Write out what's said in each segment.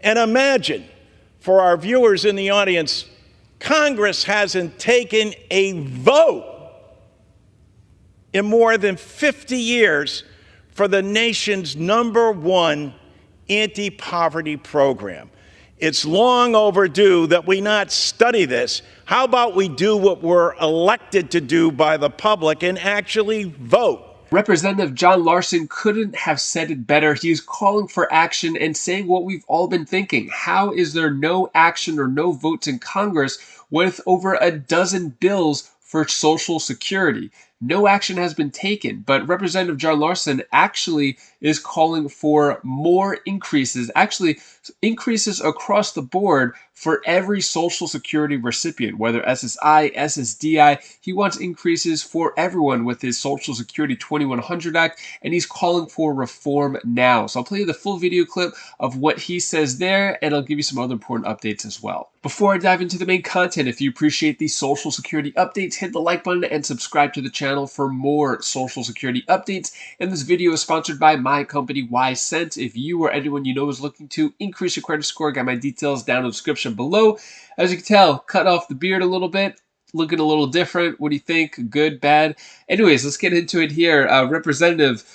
And imagine, for our viewers in the audience, Congress hasn't taken a vote in more than 50 years for the nation's #1 anti-poverty program. It's long overdue that we not study this. How about we do what we're elected to do by the public and actually vote? Representative John Larson couldn't have said it better. He is calling for action and saying what we've all been thinking. How is there no action or no votes in Congress with over a dozen bills for Social Security? No action has been taken, but Representative John Larson actually is calling for more increases, increases across the board for every Social Security recipient, whether SSI, SSDI. He wants increases for everyone with his Social Security 2100 Act, and he's calling for reform now. So I'll play you the full video clip of what he says there, and I'll give you some other important updates as well. Before I dive into the main content, if you appreciate these Social Security updates, hit the like button and subscribe to the channel for more Social Security updates. And this video is sponsored by my company, YCent. If you or anyone you know is looking to increase your credit score, got my details down in the description below. As you can tell, cut off the beard a little bit, looking a little different. What do you think? Good, bad? Anyways, let's get into it here. Representative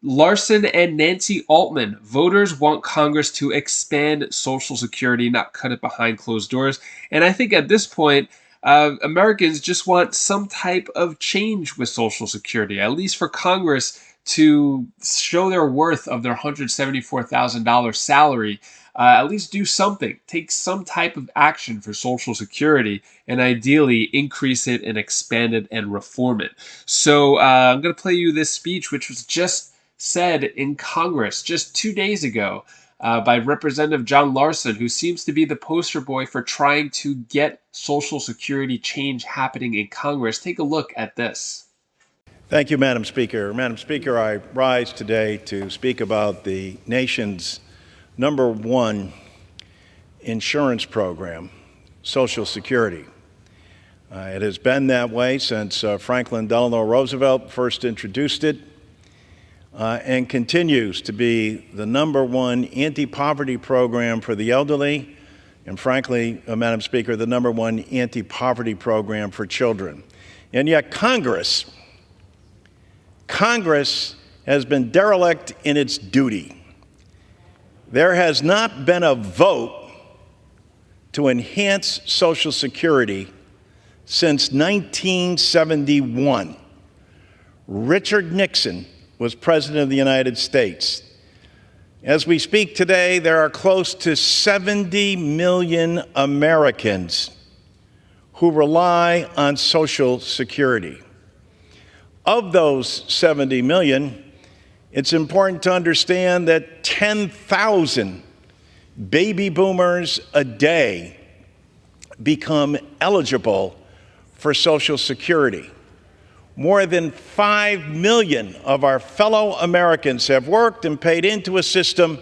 Larson and Nancy Altman. Voters want Congress to expand Social Security, not cut it behind closed doors. And I think at this point, Americans just want some type of change with Social Security, at least for Congress to show their worth of their $174,000 salary. At least do something, take some type of action for Social Security, and ideally increase it and expand it and reform it. So I'm going to play you this speech, which was just said in Congress just 2 days ago by Representative John Larson, who seems to be the poster boy for trying to get Social Security change happening in Congress. Take a look at this. Thank you, Madam Speaker. Madam Speaker, I rise today to speak about the nation's #1 insurance program, Social Security. It has been that way since Franklin Delano Roosevelt first introduced it, and continues to be the #1 anti-poverty program for the elderly, and frankly, Madam Speaker, the #1 anti-poverty program for children. And yet Congress has been derelict in its duty. There has not been a vote to enhance Social Security since 1971. Richard Nixon was President of the United States. As we speak today, there are close to 70 million Americans who rely on Social Security. Of those 70 million, it's important to understand that 10,000 baby boomers a day become eligible for Social Security. More than 5 million of our fellow Americans have worked and paid into a system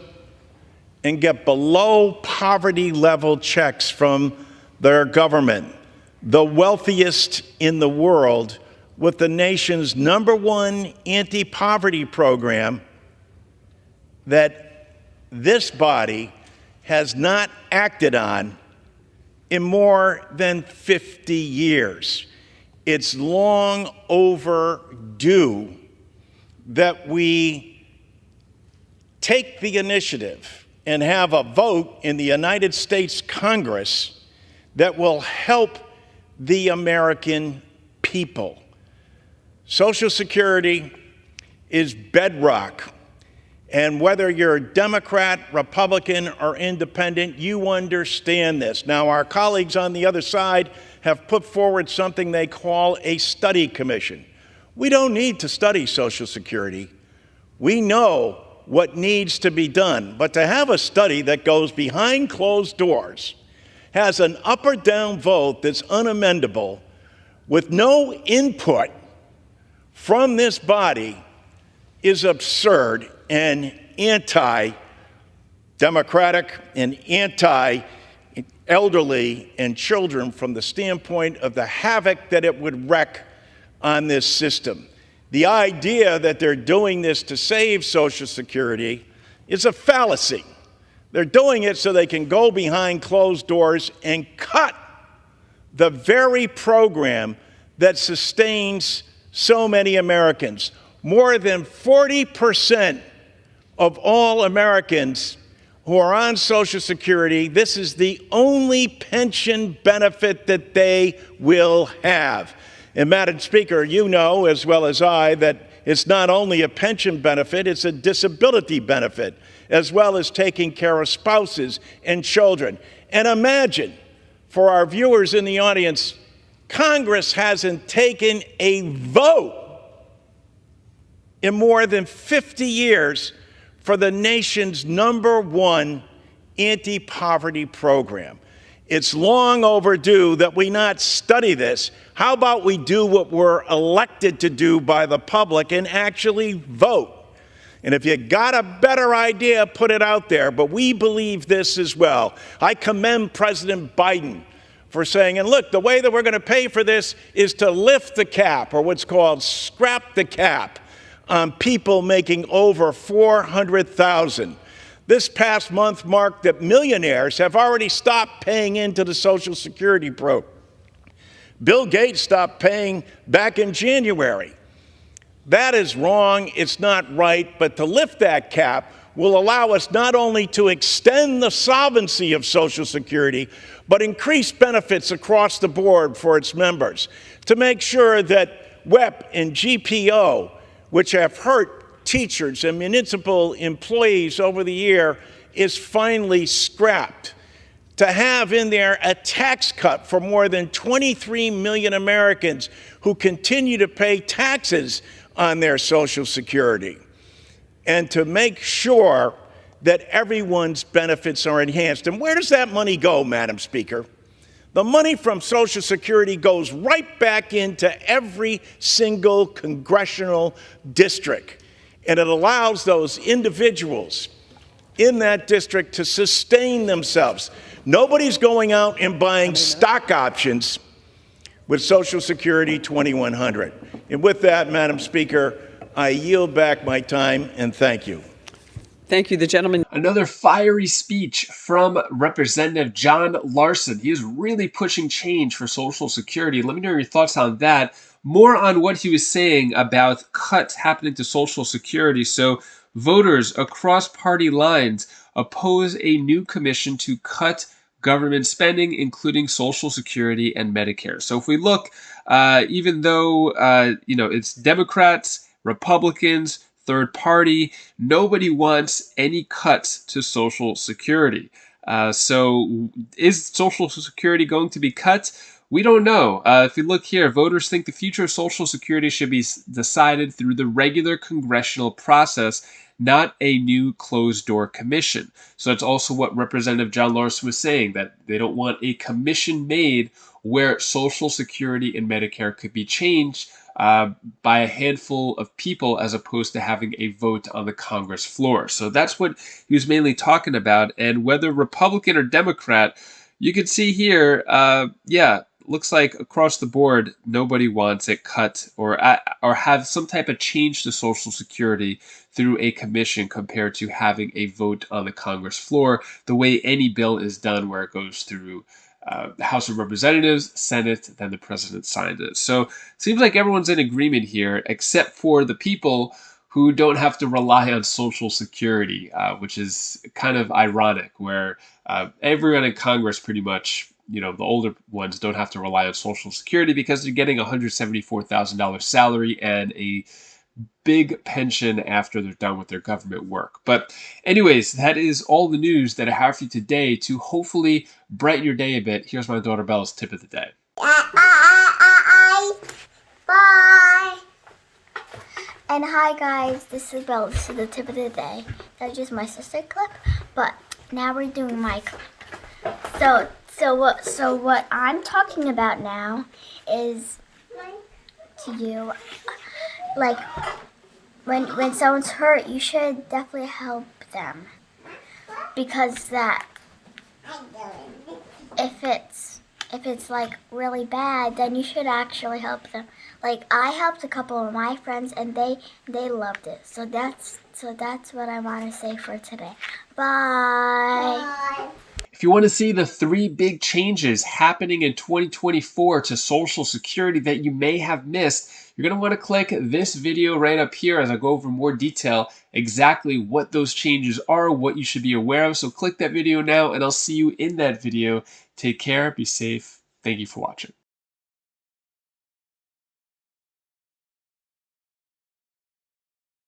and get below poverty level checks from their government, the wealthiest in the world, with the nation's #1 anti-poverty program that this body has not acted on in more than 50 years. It's long overdue that we take the initiative and have a vote in the United States Congress that will help the American people. Social Security is bedrock, and whether you're a Democrat, Republican, or independent, you understand this. Now, our colleagues on the other side have put forward something they call a study commission. We don't need to study Social Security. We know what needs to be done, but to have a study that goes behind closed doors, has an up or down vote that's unamendable, with no input from this body, is absurd and anti-democratic and anti-elderly and children from the standpoint of the havoc that it would wreak on this system. The idea that they're doing this to save Social Security is a fallacy. They're doing it so they can go behind closed doors and cut the very program that sustains so many Americans. More than 40% of all Americans who are on Social Security, this is the only pension benefit that they will have. And Madam Speaker, you know as well as I that it's not only a pension benefit, it's a disability benefit, as well as taking care of spouses and children. And imagine, for our viewers in the audience, Congress hasn't taken a vote in more than 50 years for the nation's #1 anti-poverty program. It's long overdue that we not study this. How about we do what we're elected to do by the public and actually vote? And if you got a better idea, put it out there. But we believe this as well. I commend President Biden for saying, and look, the way that we're going to pay for this is to lift the cap, or what's called scrap the cap, on people making over $400,000. This past month marked that millionaires have already stopped paying into the Social Security program. Bill Gates stopped paying back in January. That is wrong, it's not right, but to lift that cap will allow us not only to extend the solvency of Social Security, but increase benefits across the board for its members, to make sure that WEP and GPO, which have hurt teachers and municipal employees over the year, is finally scrapped. To have in there a tax cut for more than 23 million Americans who continue to pay taxes on their Social Security, and to make sure that everyone's benefits are enhanced. And where does that money go, Madam Speaker? The money from Social Security goes right back into every single congressional district, and it allows those individuals in that district to sustain themselves. Nobody's going out and buying stock options with Social Security 2100. And with that, Madam Speaker, I yield back my time and thank you. Thank you. The gentleman. Another fiery speech from Representative John Larson. He is really pushing change for Social Security. Let me know your thoughts on that. More on what he was saying about cuts happening to Social Security. So voters across party lines oppose a new commission to cut government spending, including Social Security and Medicare. So if we look, even though it's Democrats, Republicans, third party, nobody wants any cuts to Social Security. So is Social Security going to be cut? We don't know. If you look here, voters think the future of Social Security should be decided through the regular congressional process, not a new closed-door commission. So that's also what Representative John Larson was saying, that they don't want a commission made where Social Security and Medicare could be changed by a handful of people as opposed to having a vote on the Congress floor. So that's what he was mainly talking about. And whether Republican or Democrat, you can see here, looks like across the board, nobody wants it cut or have some type of change to Social Security through a commission compared to having a vote on the Congress floor, the way any bill is done where it goes through the House of Representatives, Senate, then the president signed it. So it seems like everyone's in agreement here, except for the people who don't have to rely on Social Security, which is kind of ironic, where everyone in Congress pretty much, the older ones don't have to rely on Social Security because they're getting a $174,000 salary and a big pension after they're done with their government work. But anyways, that is all the news that I have for you today to hopefully brighten your day a bit. Here's my daughter Bella's tip of the day. Bye. And hi guys, this is Bella. This is the tip of the day. That's just my sister clip, but now we're doing my clip. So what I'm talking about now is to you, like when someone's hurt, you should definitely help them, because that if if it's like really bad, then you should actually help them. Like I helped a couple of my friends and they loved it. So that's what I want to say for today. Bye. If you want to see the 3 big changes happening in 2024 to Social Security that you may have missed, you're going to want to click this video right up here as I go over more detail exactly what those changes are, what you should be aware of. So click that video now and I'll see you in that video. Take care, be safe. Thank you for watching.